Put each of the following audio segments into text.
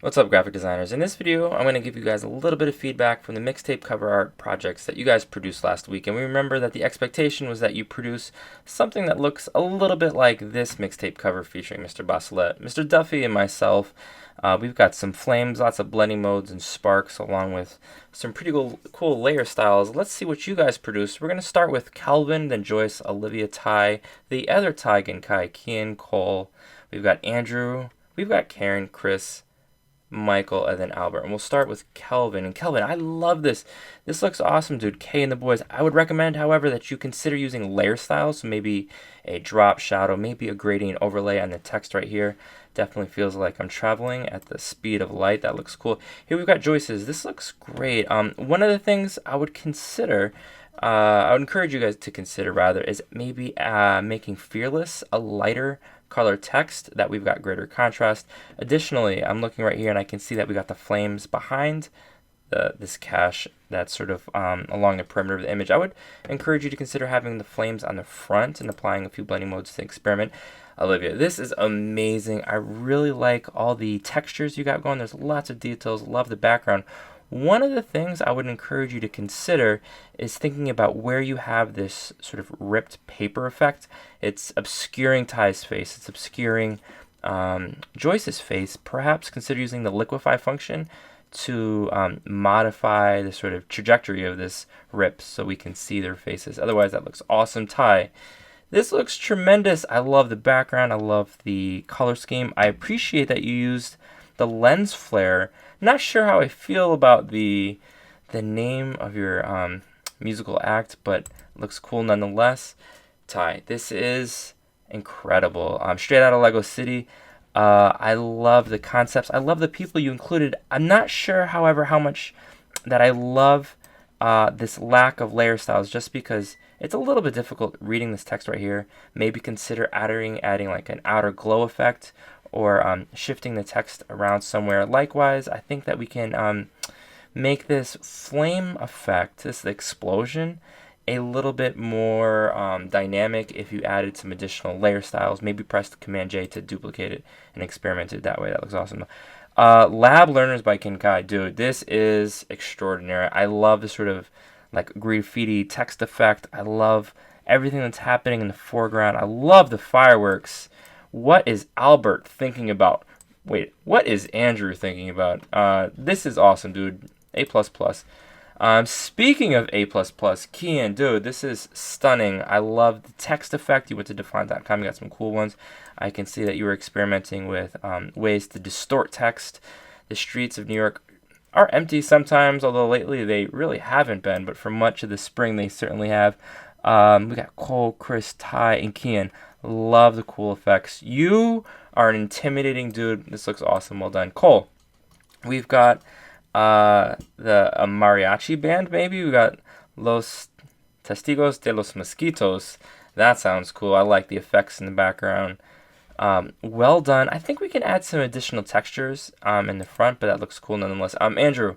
What's up, graphic designers? In this video, I'm going to give you guys a little bit of feedback from the mixtape cover art projects that you guys produced last week. And we remember that the expectation was that you produce something that looks a little bit like this mixtape cover featuring Mr. Bachelet. Mr. Duffy and myself, we've got some flames, lots of blending modes and sparks, along with some pretty cool layer styles. Let's see what you guys produced. We're going to start with Calvin, then Joyce, Olivia, Ty, the other Ty, Genkai, Kian, Cole. We've got Andrew, we've got Karen, Chris, Michael, and then Albert. And we'll start with Kelvin. And Kelvin, I love this. This looks awesome, dude. Kay and the boys. I would recommend, however, that you consider using layer styles. So maybe a drop shadow, maybe a gradient overlay on the text right here. Definitely feels like I'm traveling at the speed of light. That looks cool. Here we've got Joyce's. This looks great. One of the things I would consider, I would encourage you guys to consider rather, is maybe making Fearless a lighter color text that we've got greater contrast. Additionally, I'm looking right here and I can see that we got the flames behind this cache that's sort of along the perimeter of the image. I would encourage you to consider having the flames on the front and applying a few blending modes to the experiment. Olivia, this is amazing. I really like all the textures you got going. There's lots of details. Love the background. One of the things I would encourage you to consider is thinking about where you have this sort of ripped paper effect. It's obscuring Ty's face. It's obscuring Joyce's face. Perhaps consider using the liquefy function to modify the sort of trajectory of this rip so we can see their faces. Otherwise, that looks awesome. Ty, this looks tremendous. I love the background. I love the color scheme. I appreciate that you used the lens flare. Not sure how I feel about the name of your musical act, but it looks cool nonetheless. Ty, this is incredible. Straight out of Lego City. I love the concepts. I love the people you included. I'm not sure, however, how much that I love this lack of layer styles, just because it's a little bit difficult reading this text right here. Maybe consider adding like an outer glow effect, or shifting the text around somewhere. Likewise, I think that we can make this flame effect, this explosion, a little bit more dynamic if you added some additional layer styles. Maybe press the Command J to duplicate it and experiment it that way. That looks awesome. Lab Learners by Kinkai. Dude, this is extraordinary. I love the sort of like graffiti text effect. I love everything that's happening in the foreground. I love the fireworks. What is Albert thinking about? Wait, what is Andrew thinking about? This is awesome, dude. A++. Speaking of A++, Kian, dude, this is stunning. I love the text effect. You went to define.com, you got some cool ones. I can see that you were experimenting with ways to distort text. The streets of New York are empty sometimes, although lately they really haven't been, but for much of the spring they certainly have. We got Cole, Chris, Ty, and Kian. Love the cool effects. You are an intimidating dude. This looks awesome. Well done. Cole, we've got a mariachi band, maybe. We got Los Testigos de los Mosquitos. That sounds cool. I like the effects in the background. Well done. I think we can add some additional textures in the front, but that looks cool nonetheless. Andrew,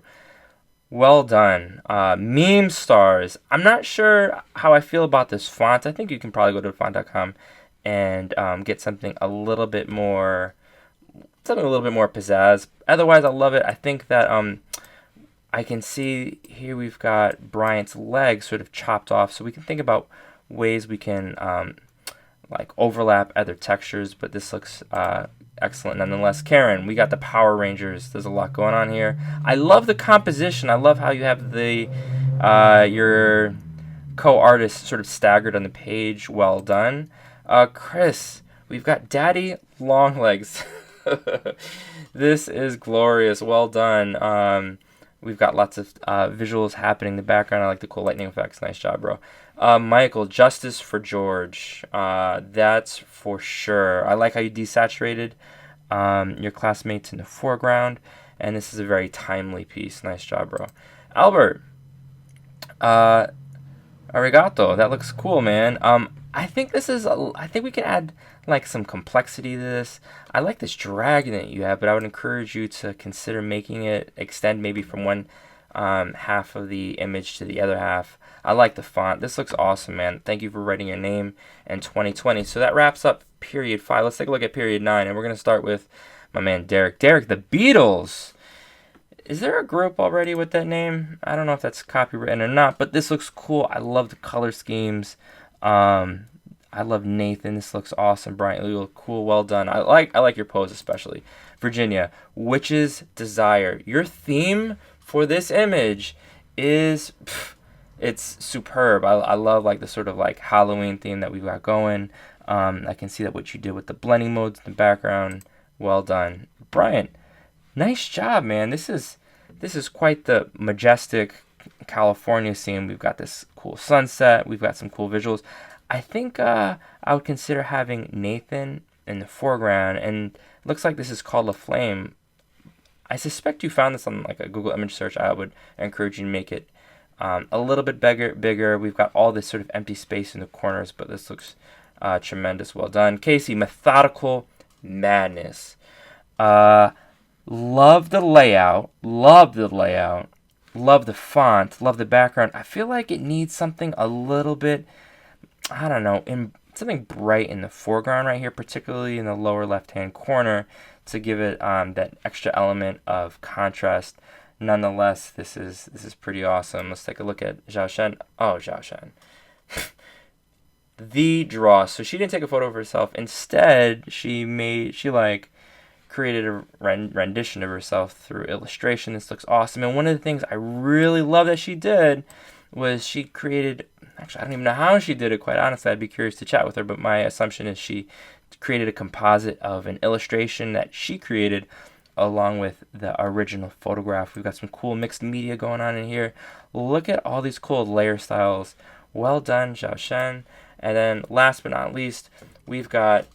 well done. Meme stars. I'm not sure how I feel about this font. I think you can probably go to font.com and get something a little bit more pizzazz. Otherwise, I love it. I think that I can see here we've got Bryant's legs sort of chopped off, so we can think about ways we can like overlap other textures, but this looks excellent nonetheless. Karen, we got the Power Rangers. There's a lot going on here. I love the composition. I love how you have the your co-artists sort of staggered on the page. Well done. Chris, we've got Daddy Longlegs. This is glorious. Well done. We've got lots of visuals happening in the background. I like the cool lightning effects. Nice job, bro. Michael, Justice for George. That's for sure. I like how you desaturated your classmates in the foreground, and this is a very timely piece. Nice job, bro. Albert, arigato. That looks cool, man. I think I think we can add like some complexity to this. I like this dragon that you have, but I would encourage you to consider making it extend maybe from one half of the image to the other half. I like the font. This looks awesome, man. Thank you for writing your name in 2020. So that wraps up period 5. Let's take a look at period 9, and we're going to start with my man Derek. Derek, the Beatles. Is there a group already with that name? I don't know if that's copywritten or not, but this looks cool. I love the color schemes. I love Nathan. This looks awesome. Brian, you look cool. Well done. I like your pose especially. Virginia, Witch's Desire. Your theme for this image is it's superb. I love like the sort of like Halloween theme that we've got going. I can see that what you did with the blending modes in the background. Well done. Brian, nice job, man. This is quite the majestic California scene. We've got this cool sunset. We've got some cool visuals. I think I would consider having Nathan in the foreground, and it looks like this is called a flame. I suspect you found this on like a Google image search. I would encourage you to make it a little bit bigger. We've got all this sort of empty space in the corners, but this looks tremendous. Well done. Casey, Methodical Madness. Love the layout. Love the font. Love the background. I feel like it needs something a little bit, I don't know, something bright in the foreground right here, particularly in the lower left-hand corner, to give it that extra element of contrast. Nonetheless, this is pretty awesome. Let's take a look at Zhao Shen. Oh, Zhao Shen. The draw. So she didn't take a photo of herself. Instead, she created a rendition of herself through illustration. This looks awesome. And one of the things I really love that she did was she created, actually I don't even know how she did it, quite honestly. I'd be curious to chat with her, but my assumption is she created a composite of an illustration that she created along with the original photograph. We've got some cool mixed media going on in here. Look at all these cool layer styles. Well done, Zhao Shen. And then last but not least, we've got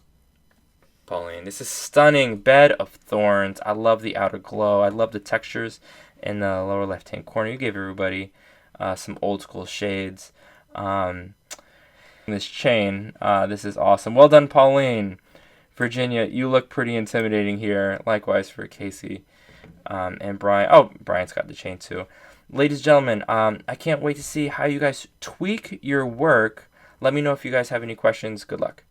Pauline. This is stunning. Bed of Thorns. I love the outer glow. I love the textures in the lower left-hand corner. You gave everybody some old school shades. This chain, this is awesome. Well done, Pauline. Virginia, you look pretty intimidating here. Likewise for Casey and Brian. Oh, Brian's got the chain too. Ladies and gentlemen, I can't wait to see how you guys tweak your work. Let me know if you guys have any questions. Good luck.